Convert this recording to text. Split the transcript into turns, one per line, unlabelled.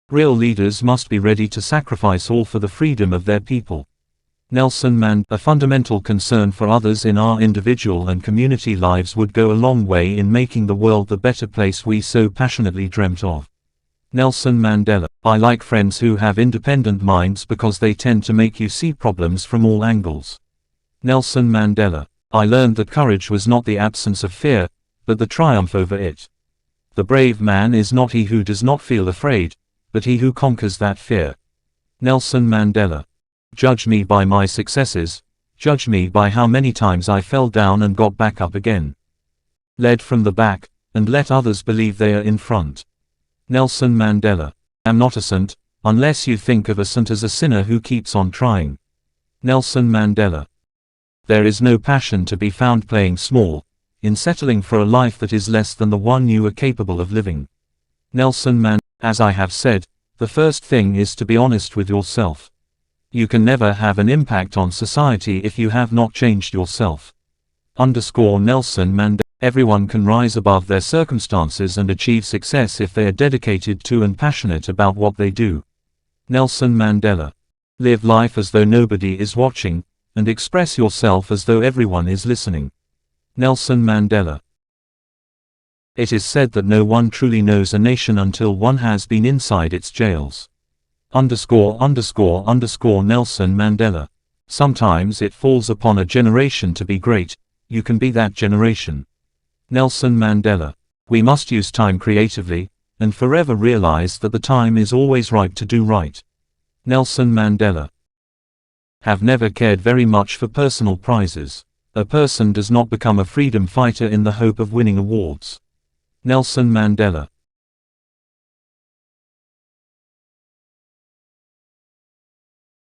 Real leaders must be ready to sacrifice all for the freedom of their people. Nelson Mandela. A fundamental concern for others in our individual and community lives would go a long way in making the world the better place we so passionately dreamt of. Nelson Mandela. I like friends who have independent minds because they tend to make you see problems from all angles. Nelson Mandela. I learned that courage was not the absence of fear, but the triumph over it. The brave man is not he who does not feel afraid, but he who conquers that fear. Nelson Mandela. Judge me by my successes, judge me by how many times I fell down and got back up again. Led from the back, and let others believe they are in front. Nelson Mandela. I am not a saint, unless you think of a saint as a sinner who keeps on trying. Nelson Mandela. There is no passion to be found playing small, in settling for a life that is less than the one you are capable of living. Nelson Mandela. As I have said, the first thing is to be honest with yourself. You can never have an impact on society if you have not changed yourself. Nelson Mandela. Everyone can rise above their circumstances and achieve success if they are dedicated to and passionate about what they do. Nelson Mandela. Live life as though nobody is watching, and express yourself as though everyone is listening. Nelson Mandela. It is said that no one truly knows a nation until one has been inside its jails. Nelson Mandela. Sometimes it falls upon a generation to be great. You can be that generation. Nelson Mandela. We must use time creatively, and forever realize that the time is always ripe to do right. Nelson Mandela. Have never cared very much for personal prizes. A person does not become a freedom fighter in the hope of winning awards. Nelson Mandela.